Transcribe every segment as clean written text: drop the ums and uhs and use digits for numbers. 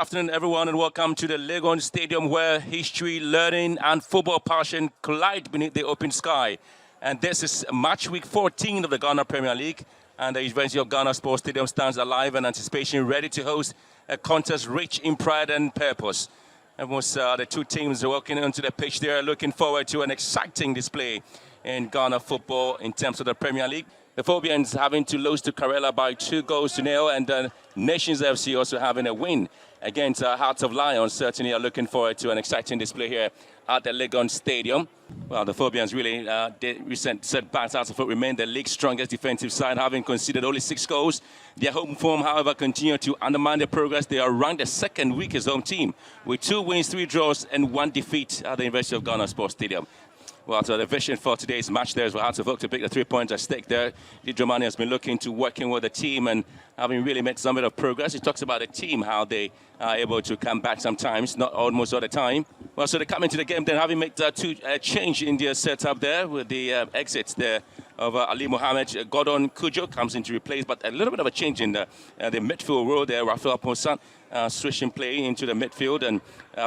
afternoon, everyone, and welcome to the Legon Stadium where history, learning, and football passion collide beneath the open sky. And this is match week 14 of the Ghana Premier League. And the University of Ghana Sports Stadium stands alive in anticipation, ready to host a contest rich in pride and purpose. And most the two teams are walking onto the pitch there, looking forward to an exciting display in Ghana football in terms of the Premier League. The Phobians having to lose to Karela by 2-0, and Nations FC also having a win against Hearts of Lions. Certainly are looking forward to an exciting display here at the Legon Stadium. Well, the Phobians really, their recent setbacks out of foot remain the league's strongest defensive side, having conceded only 6 goals. Their home form, however, continue to undermine their progress. They are ranked the second weakest home team with 2 wins, 3 draws, and 1 defeat at the University of Ghana Sports Stadium. Well, so the vision for today's match there is for Hearts of Oak to pick the 3 points at stake there. Di Dramani has been looking to working with the team and having really made some bit of progress. He talks about the team, how they are able to come back sometimes, not almost all the time. Well, so they come into the game then having made change in their setup there with the exits there of Ali Mohammed. Gordon Kujo comes in to replace, but a little bit of a change in the midfield role there. Rafael Ponsan switching play into the midfield, and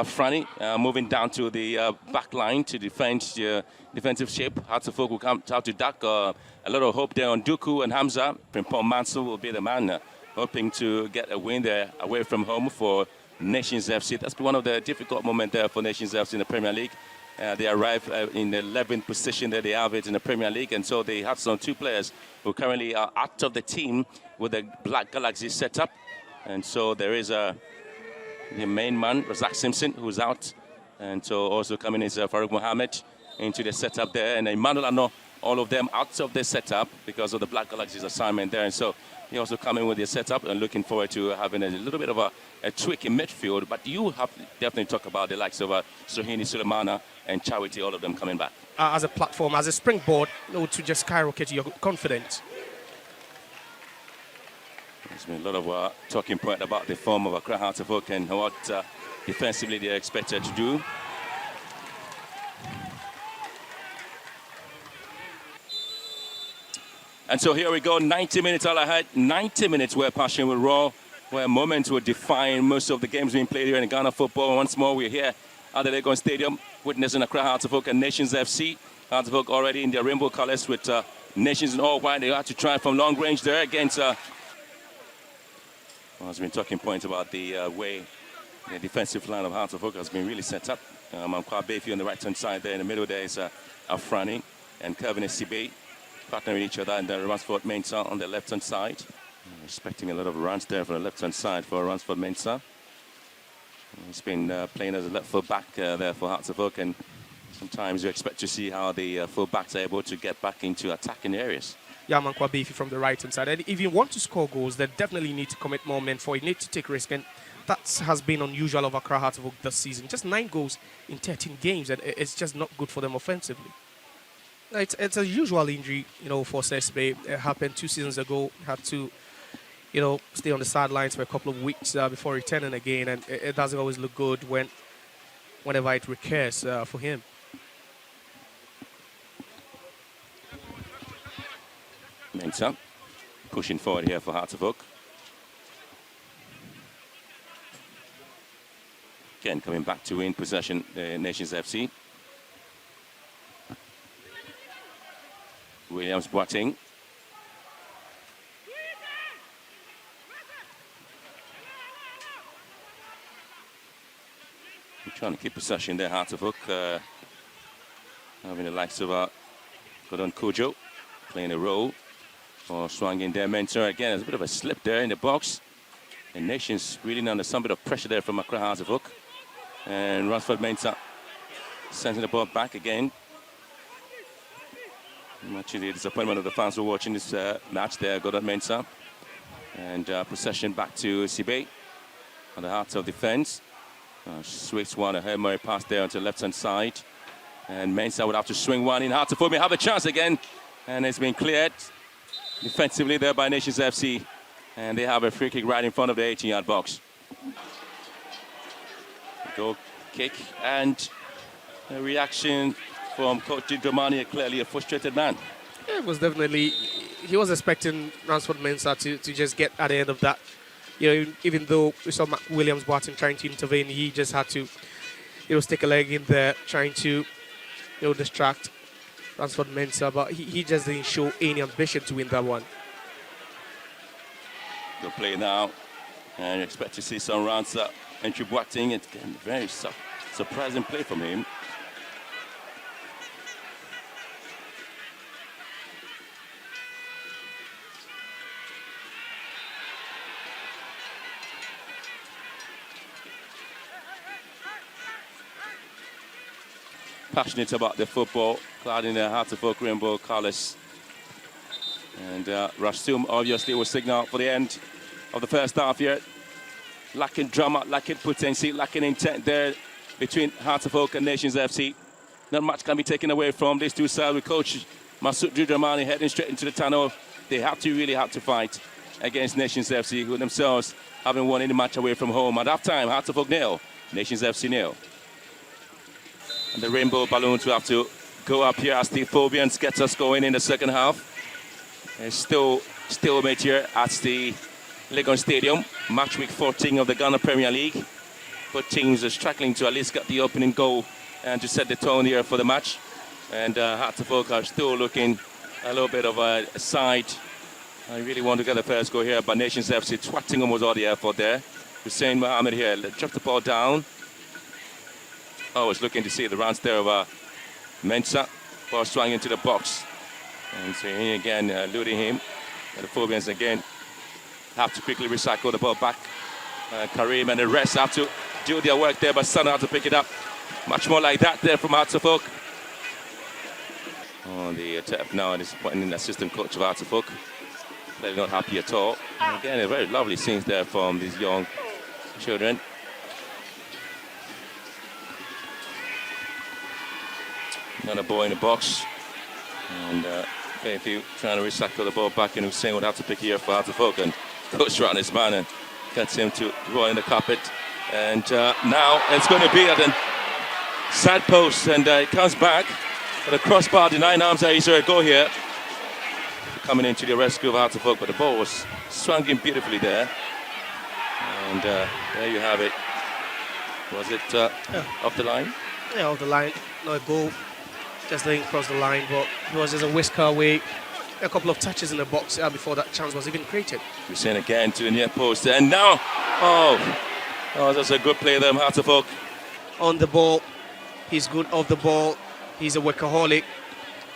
Franny moving down to the back line to defend the defensive shape. Hearts of Oak will come out to duck. A lot of hope there on Duku and Hamza. Paul Mansell will be the man hoping to get a win there away from home for Nations FC. That's been one of the difficult moments there for Nations FC in the Premier League. They arrive in the 11th position that they have it in the Premier League, and so they have some 2 players who currently are out of the team with the Black Galaxy setup. And so there is the main man, Razak Simpson, who's out. And so also coming is Farouk Mohammed into the setup there. And Emmanuel Ano, all of them out of the setup because of the Black Galaxy's assignment there. And so he also coming with the setup and looking forward to having a little bit of a tweak in midfield. But you have to definitely talk about the likes of Sohini Sulemana and Charity, all of them coming back. As a platform, as a springboard, to just skyrocket your confidence. There's been a lot of talking point about the form of Accra Hearts of Oak and what defensively they're expected to do. And so here we go, 90 minutes all ahead, 90 minutes where passion will roar, where moments will define most of the games being played here in Ghana football. Once more, we're here at the Legon Stadium, witnessing Accra Hearts of Oak and Nations FC. Hearts of Oak already in their rainbow colors with Nations in all white. They have to try from long range there against... Well, there's been talking points about the way the defensive line of Hearts of Oak has been really set up. Mamkwa Befi on the right-hand side there. In the middle there is Afrani and Kevin Sibe partnering each other, and then Ransford Mensah on the left-hand side. Expecting a lot of runs there from the left-hand side for Ransford Mensah. He's been playing as a left full-back there for Hearts of Oak, and sometimes you expect to see how the full-backs are able to get back into attacking areas. Mamkwa Befi from the right-hand side. And if you want to score goals, they definitely need to commit more men for it. You need to take risk, and that has been unusual of Accra Hearts of Oak this season. Just 9 goals in 13 games, and it's just not good for them offensively. It's a usual injury, for Sesbe. It happened 2 seasons ago. Had to, stay on the sidelines for a couple of weeks before returning again, and it doesn't always look good whenever it recurs for him. Mensah pushing forward here for Hearts of Oak. Again, coming back to win possession, Nations FC. Williams Boateng. Trying to keep possession there, Hearts of Oak. Having the likes of Gordon Kujo playing a role. Or swung in there, Mensah again. There's a bit of a slip there in the box. And Nations really under some bit of pressure there from Accra Hearts of Oak. And Ransford Mensah sending the ball back again. Much to the disappointment of the fans who are watching this match there, Gordon Mensah. And possession back to Sibe on the heart of defense. Swings one, a Hail Mary pass there onto the left-hand side. And Mensah would have to swing one in. Hearts of Oak may have a chance again. And it's been cleared defensively there by Nations FC, and they have a free kick right in front of the 18-yard box. Goal kick, and a reaction from Coach Di Dramani, clearly a frustrated man. Yeah, it was definitely, he was expecting Ransford Mensah to just get at the end of that Even though we saw Williams-Barton trying to intervene, he just had to, stick a leg in there, trying to, distract Ransford Mensah, but he just didn't show any ambition to win that one. Good play now, and you expect to see some runs entry Boateng. It's a very surprising play from him. Passionate about the football, clad in the Hearts of Oak rainbow colours. And Rastum obviously will signal for the end of the first half here. Lacking drama, lacking potency, lacking intent there between Hearts of Oak and Nations FC. Not much can be taken away from these two sides with coach Masoud Dramani heading straight into the tunnel. They really have to fight against Nations FC, who themselves haven't won any match away from home. At half time, Hearts of Oak 0, Nations FC 0. And the rainbow balloons will have to go up here as the Phobians get us going in the second half. It's still stalemate here at the Legon Stadium, Matchweek 14 of the Ghana Premier League. Both teams are struggling to at least get the opening goal and to set the tone here for the match. And Hearts of Oak are still looking a little bit of a side. I really want to get the first goal here, but Nations FC twatting almost all the effort there. Hussein Mohammed here, dropped the ball down. I was looking to see the runs there of Mensah. Ball swung into the box. And so here again, eluding him. And the Phobians again have to quickly recycle the ball back. Karim and the rest have to do their work there, but Sana have to pick it up. Much more like that there from Hearts of Oak. On the attack now, disappointing assistant coach of Hearts of Oak. They're not happy at all. And again, a very lovely scenes there from these young children. Another ball in the box. And Fairview trying to recycle the ball back, and Hussein would have to pick here for Hearts of Oak, and goes around his man and gets him to roll in the carpet. And now it's going to be at the side post, and it comes back for the crossbar. The 9 arms is a goal here. Coming into the rescue of Hearts of Oak, but the ball was swung in beautifully there. And there you have it. Was it off the line? Yeah, off the line. No, a goal. Just didn't cross the line, but it was just a whisker away. A couple of touches in the box before that chance was even created. We're seeing again to the near post, and now, that's a good play there, Hearts of Oak. On the ball, he's good off the ball. He's a workaholic.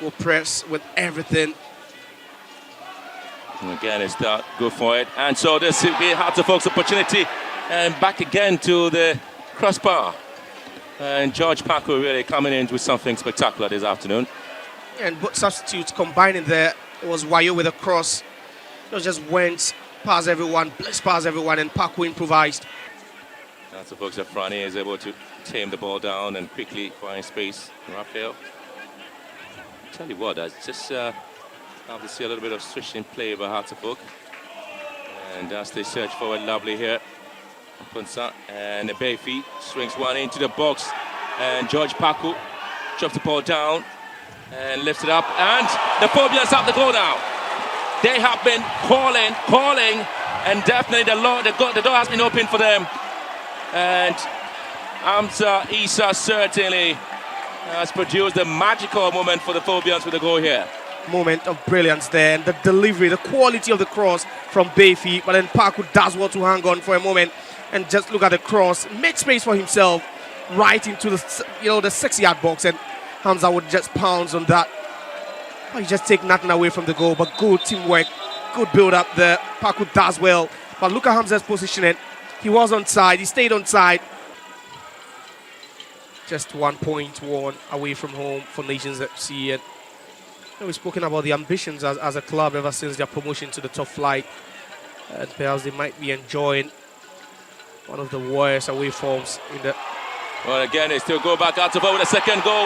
Will press with everything. And again, it's that, go for it. And so this will be Hearts of Oak's opportunity, and back again to the crossbar. And George Paco really coming in with something spectacular this afternoon. And both substitutes combining there. It was Wayo with a cross. It just went past everyone, blitzed past everyone, and Paco improvised. Hearts of Oak's Frani is able to tame the ball down and quickly find space. Raphael. Tell you what, I just have to see a little bit of switching play by Hearts of Oak. And as they search forward, lovely here. Punsa and the bare feet swings one into the box, and George Paco drops the ball down and lifts it up, and the Phobians have the goal now. They have been calling, and definitely the door has been opened for them. And Hamza Isa certainly has produced a magical moment for the Phobians with the goal here. Moment of brilliance there, and the delivery, the quality of the cross from Bayfi, but then Paco does well to hang on for a moment. And just look at the cross, make space for himself, right into the 6-yard box, and Hamza would just pounce on that. Oh, you just take nothing away from the goal, but good teamwork, good build-up there. Paco does well, but look at Hamza's positioning. He was on side, he stayed on side. Just 1 point won away from home for Nations FC. And we've spoken about the ambitions as a club ever since their promotion to the top flight, and perhaps they might be enjoying one of the worst away forms in the... Well, again, they still go back out to vote with a second goal.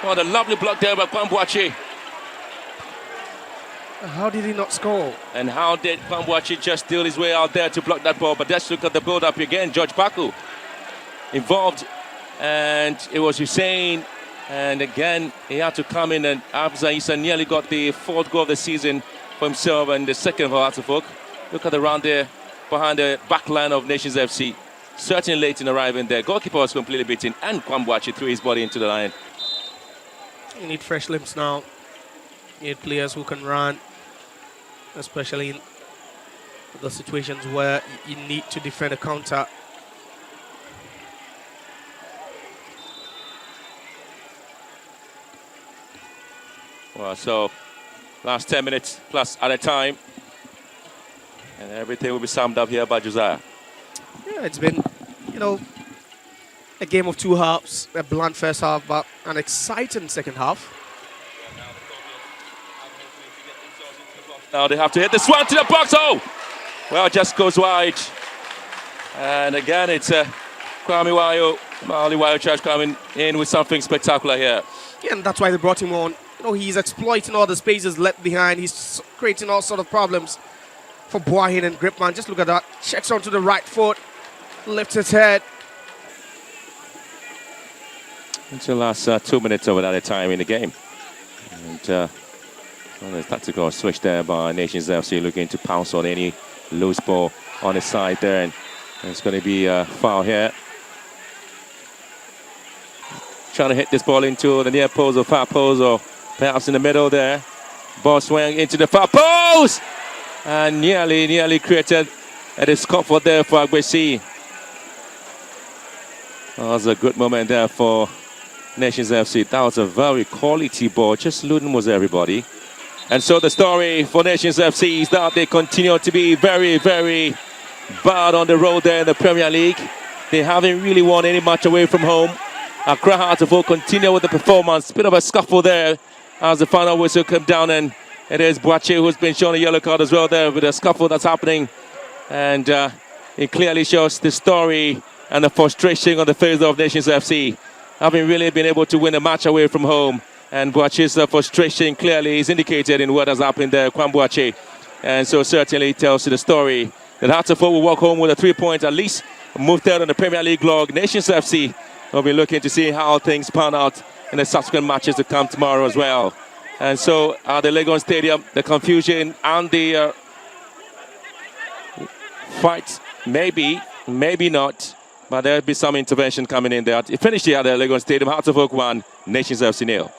What a lovely block there by Kwambuachi. How did he not score? And how did Kwambuachi just deal his way out there to block that ball? But let's look at the build-up again. George Paco involved, and it was Hussein. And again, he had to come in, and Hamza Issa nearly got the 4th goal of the season for himself and the second for Hearts of Oak. Look at the round there behind the back line of Nations FC. Certainly late in arriving there. Goalkeeper was completely beaten, and Kwambuachi threw his body into the line. You need fresh limbs now. You need players who can run, especially in the situations where you need to defend a counter. Well, so last 10 minutes plus at a time, and everything will be summed up here by Josiah. Yeah, it's been, you know, a game of two halves, a blunt first half, but an exciting second half. Now they have to hit this one to the box. Oh! Well, it just goes wide. And again, it's Kwame Wayo, Mali Wayo Church coming in with something spectacular here. Yeah, and that's why they brought him on. You know, he's exploiting all the spaces left behind. He's creating all sort of problems for Boahin and Gripman. Just look at that. Checks onto the right foot, lifts his head. Until the last 2 minutes of another time in the game. And well, there's tactical switch there by Nations FC, looking to pounce on any loose ball on his side there. And it's going to be a foul here. Trying to hit this ball into the near post or far post, or perhaps in the middle there. Ball swung into the far post! And nearly created a discomfort there for Agbesi. That was a good moment there for Nations FC. That was a very quality ball, just looting was everybody. And so the story for Nations FC is that they continue to be very, very bad on the road there in the Premier League. They haven't really won any match away from home. Accra Hearts of Oak continue with the performance. Bit of a scuffle there as the final whistle came down, and it is Boache who's been shown a yellow card as well there with a scuffle that's happening. And it clearly shows the story and the frustration on the face of Nations FC. Having really been able to win a match away from home. And Boache's frustration clearly is indicated in what has happened there, Kwambuache. And so certainly it tells you the story that Hearts of Oak will walk home with a 3 points, at least move third on the Premier League log. Nations FC will be looking to see how things pan out in the subsequent matches to come tomorrow as well. And so at the Legon Stadium, the confusion and the fight, maybe not, but there'll be some intervention coming in there. It finished here at the Legon Stadium. Hearts of Oak 1, Nations FC 0.